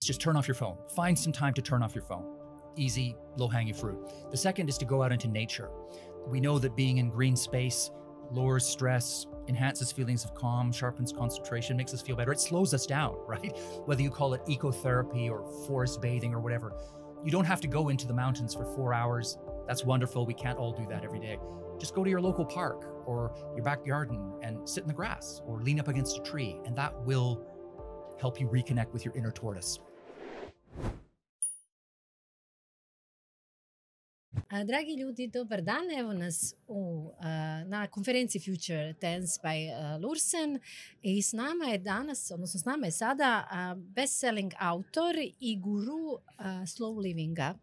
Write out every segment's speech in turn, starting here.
It's just turn off your phone. Find some time to turn off your phone. Easy, low-hanging fruit. The second is to go out into nature. We know that being in green space lowers stress, enhances feelings of calm, sharpens concentration, makes us feel better. It slows us down, right? Whether you call it ecotherapy or forest bathing or whatever. You don't have to go into the mountains for 4 hours. That's wonderful. We can't all do that every day. Just go to your local park or your backyard and sit in the grass or lean up against a tree, and that will help you reconnect with your inner tortoise. Dragi ljudi, dobar dan. Evo nas na konferenciji Future Tense by Lursen i s nama je danas, odnosno s nama je sada best-selling autor i guru slow livinga,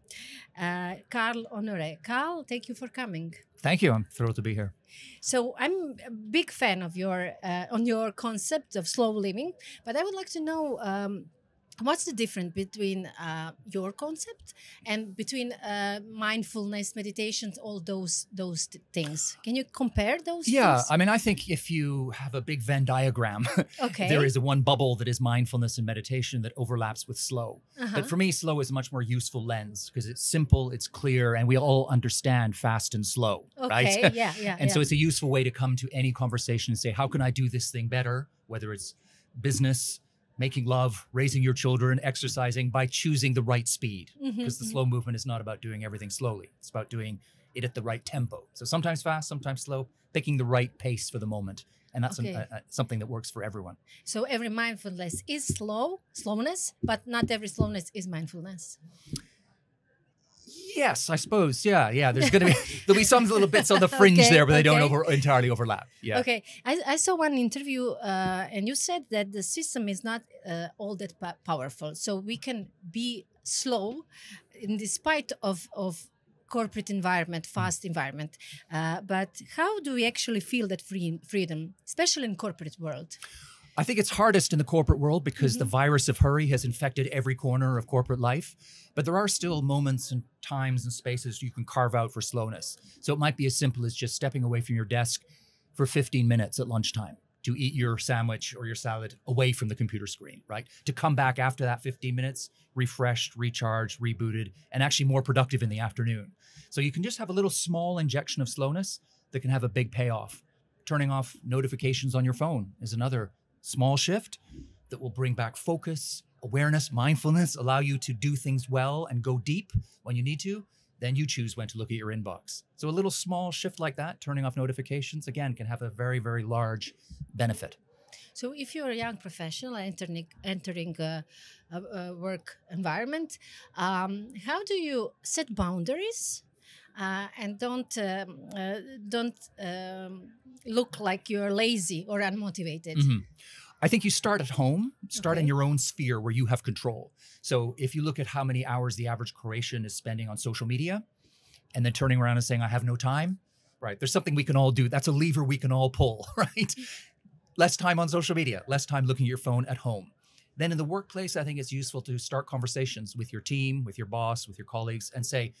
Karl Honoré. Karl, thank you for coming. Thank you. I'm thrilled to be here. So I'm a big fan of your concept of slow living, but I would like to know what's the difference between your concept and between mindfulness, meditations, all those things? Can you compare those things? I mean, I think if you have a big Venn diagram, okay. there is one bubble that is mindfulness and meditation that overlaps with slow. But for me, slow is a much more useful lens because it's simple, it's clear, and we all understand fast and slow, right? Yeah. So it's a useful way to come to any conversation and say, how can I do this thing better? Whether it's business, making love, raising your children, exercising, by choosing the right speed. Because the slow movement is not about doing everything slowly. It's about doing it at the right tempo. So sometimes fast, sometimes slow, picking the right pace for the moment. And that's something that works for everyone. So every mindfulness is slowness, but not every slowness is mindfulness. Yes, I suppose. Yeah. There'll be some little bits on the fringe there, but they don't entirely overlap. Yeah. Okay. I saw one interview, and you said that the system is not all that powerful. So we can be slow in despite of corporate environment, fast environment. But how do we actually feel that freedom, especially in corporate world? I think it's hardest in the corporate world because the virus of hurry has infected every corner of corporate life. But there are still moments and times and spaces you can carve out for slowness. So it might be as simple as just stepping away from your desk for 15 minutes at lunchtime to eat your sandwich or your salad away from the computer screen, right? To come back after that 15 minutes, refreshed, recharged, rebooted, and actually more productive in the afternoon. So you can just have a little small injection of slowness that can have a big payoff. Turning off notifications on your phone is another small shift that will bring back focus, awareness, mindfulness, allow you to do things well and go deep when you need to. Then you choose when to look at your inbox. So a little small shift like that, turning off notifications, again, can have a very, very large benefit. So if you're a young professional entering a work environment, how do you set boundaries and don't look like you're lazy or unmotivated? I think you start at home, in your own sphere where you have control. So if you look at how many hours the average Croatian is spending on social media and then turning around and saying, I have no time, right? There's something we can all do. That's a lever we can all pull, right? Less time on social media, less time looking at your phone at home. Then in the workplace, I think it's useful to start conversations with your team, with your boss, with your colleagues, and say,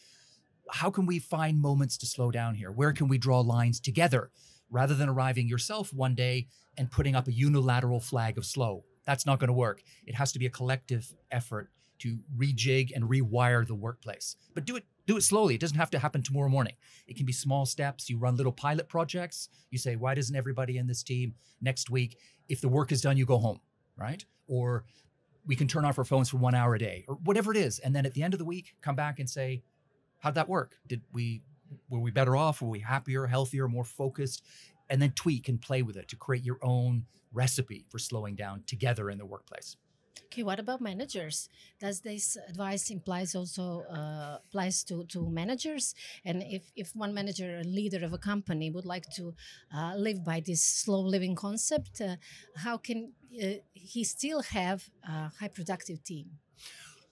how can we find moments to slow down here? Where can we draw lines together? Rather than arriving yourself one day and putting up a unilateral flag of slow. That's not going to work. It has to be a collective effort to rejig and rewire the workplace. But do it slowly. It doesn't have to happen tomorrow morning. It can be small steps. You run little pilot projects. You say, why doesn't everybody in this team next week, if the work is done, you go home, right? Or we can turn off our phones for 1 hour a day or whatever it is. And then at the end of the week, come back and say, how'd that work? Were we better off? Were we happier, healthier, more focused? And then tweak and play with it to create your own recipe for slowing down together in the workplace. Okay, what about managers? Does this advice applies to managers? And if one manager, a leader of a company, would like to live by this slow living concept, how can he still have a high productive team?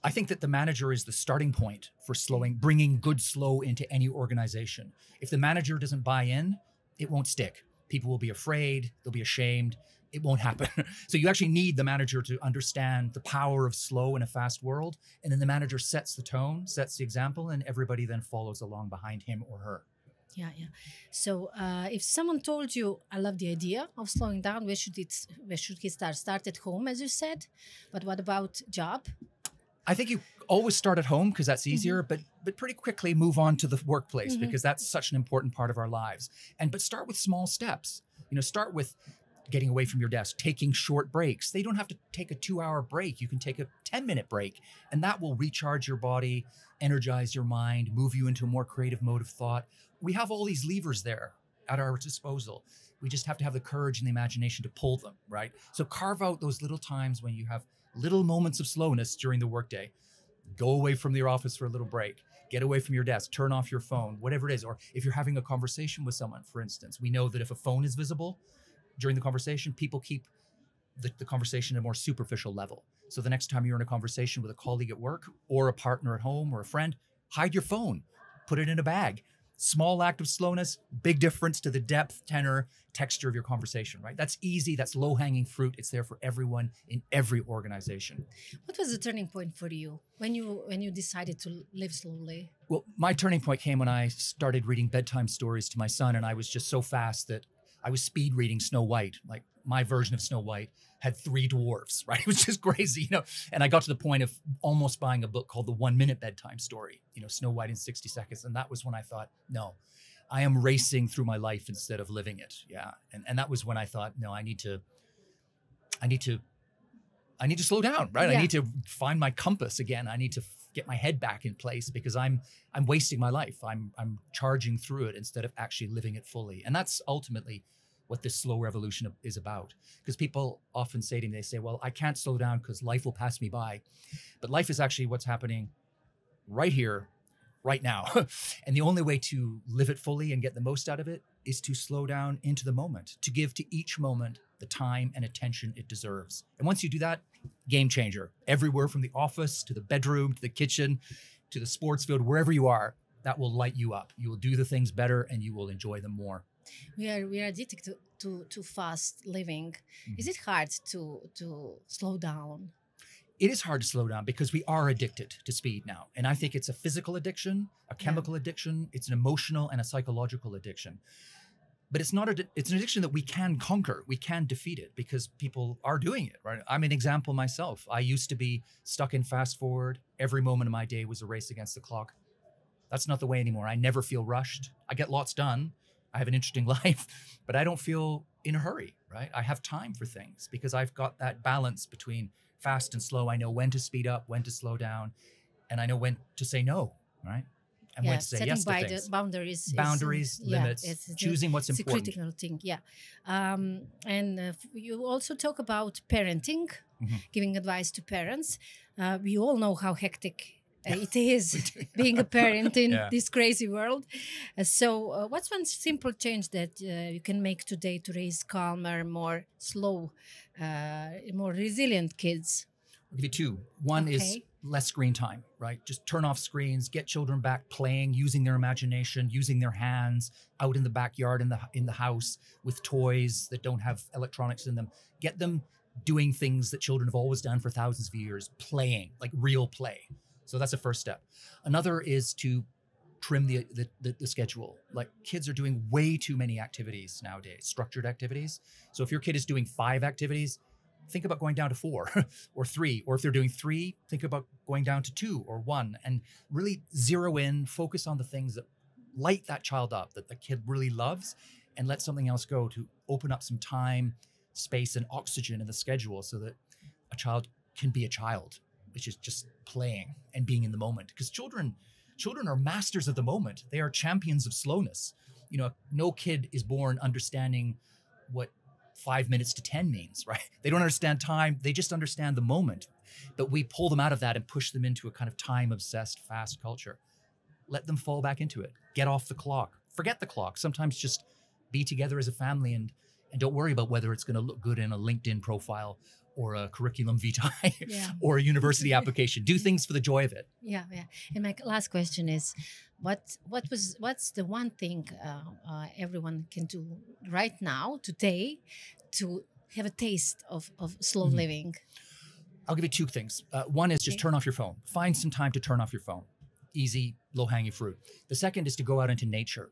I think that the manager is the starting point for bringing good slow into any organization. If the manager doesn't buy in, it won't stick. People will be afraid, they'll be ashamed, it won't happen. So you actually need the manager to understand the power of slow in a fast world. And then the manager sets the tone, sets the example, and everybody then follows along behind him or her. Yeah. So if someone told you, I love the idea of slowing down, where should he start? Start at home, as you said. But what about job? I think you always start at home because that's easier, but pretty quickly move on to the workplace because that's such an important part of our lives. But start with small steps. Start with getting away from your desk, taking short breaks. They don't have to take a 2-hour break. You can take a 10-minute break, and that will recharge your body, energize your mind, move you into a more creative mode of thought. We have all these levers there at our disposal. We just have to have the courage and the imagination to pull them, right? So carve out those little times when you have little moments of slowness during the workday. Go away from your office for a little break. Get away from your desk, turn off your phone, whatever it is. Or if you're having a conversation with someone, for instance, we know that if a phone is visible during the conversation, people keep the conversation at a more superficial level. So the next time you're in a conversation with a colleague at work or a partner at home or a friend, hide your phone, put it in a bag. Small act of slowness, big difference to the depth, tenor, texture of your conversation, right? That's easy. That's low-hanging fruit. It's there for everyone in every organization. What was the turning point for you when you decided to live slowly? Well, my turning point came when I started reading bedtime stories to my son, and I was just so fast that I was speed reading Snow White. Like my version of Snow White had 3 dwarfs, right? It was just crazy, And I got to the point of almost buying a book called The 1-Minute Bedtime Story, Snow White in 60 Seconds. And that was when I thought, no, I am racing through my life instead of living it. Yeah. And that was when I thought, no, I need to slow down, right? Yeah. I need to find my compass again. I need to get my head back in place because I'm wasting my life. I'm charging through it instead of actually living it fully. And that's ultimately what this slow revolution is about. Because people often say to me, they say, well, I can't slow down because life will pass me by. But life is actually what's happening right here, right now. And the only way to live it fully and get the most out of it is to slow down into the moment, to give to each moment the time and attention it deserves. And once you do that, game changer. Everywhere from the office to the bedroom, to the kitchen, to the sports field, wherever you are, that will light you up. You will do the things better and you will enjoy them more. We are addicted to fast living. Is it hard to slow down? It is hard to slow down because we are addicted to speed now. And I think it's a physical addiction, a chemical addiction, it's an emotional and a psychological addiction. But it's not it's an addiction that we can conquer. We can defeat it because people are doing it, right? I'm an example myself. I used to be stuck in fast forward. Every moment of my day was a race against the clock. That's not the way anymore. I never feel rushed. I get lots done. I have an interesting life, but I don't feel in a hurry, right? I have time for things because I've got that balance between fast and slow. I know when to speed up, when to slow down, and I know when to say no, right? And when to say yes to things. Boundaries, limits, choosing what's important. It's a critical thing, yeah. And you also talk about parenting, giving advice to parents. We all know how hectic it is being a parent in this crazy world. So what's one simple change that you can make today to raise calmer, more slow, more resilient kids? I'll give you 2. One is less screen time, right? Just turn off screens, get children back playing, using their imagination, using their hands out in the backyard, in the house with toys that don't have electronics in them. Get them doing things that children have always done for thousands of years, playing, like real play. So that's the first step. Another is to trim the schedule. Like kids are doing way too many activities nowadays, structured activities. So if your kid is doing 5 activities, think about going down to 4 or 3. Or if they're doing 3, think about going down to 2 or 1 and really zero in, focus on the things that light that child up, that the kid really loves, and let something else go to open up some time, space, and oxygen in the schedule so that a child can be a child, which is just playing and being in the moment. Because children are masters of the moment. They are champions of slowness. No kid is born understanding what 5 minutes to 10 means, right? They don't understand time. They just understand the moment. But we pull them out of that and push them into a kind of time-obsessed, fast culture. Let them fall back into it. Get off the clock. Forget the clock. Sometimes just be together as a family and don't worry about whether it's going to look good in a LinkedIn profile or a curriculum vitae or a university application. Do things for the joy of it. Yeah. And my last question is, what's the one thing everyone can do right now, today, to have a taste of slow living? I'll give you 2 things. One is just turn off your phone. Find some time to turn off your phone. Easy, low-hanging fruit. The second is to go out into nature.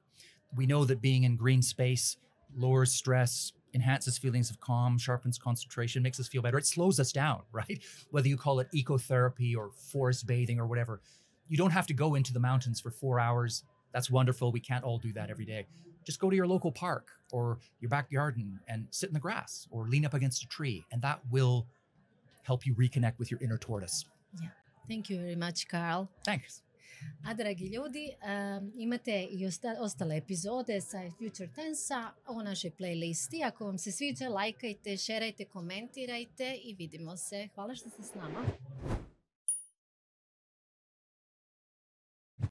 We know that being in green space lowers stress, enhances feelings of calm, sharpens concentration, makes us feel better. It slows us down, right? Whether you call it ecotherapy or forest bathing or whatever. You don't have to go into the mountains for 4 hours. That's wonderful. We can't all do that every day. Just go to your local park or your backyard and sit in the grass or lean up against a tree. And that will help you reconnect with your inner tortoise. Yeah. Thank you very much, Carl. Thanks. A dragi ljudi, imate i ostale epizode sa Future Tense-a u našoj playlisti. Ako vam se sviđa, lajkajte, šerajte, komentirajte i vidimo se. Hvala što ste s nama.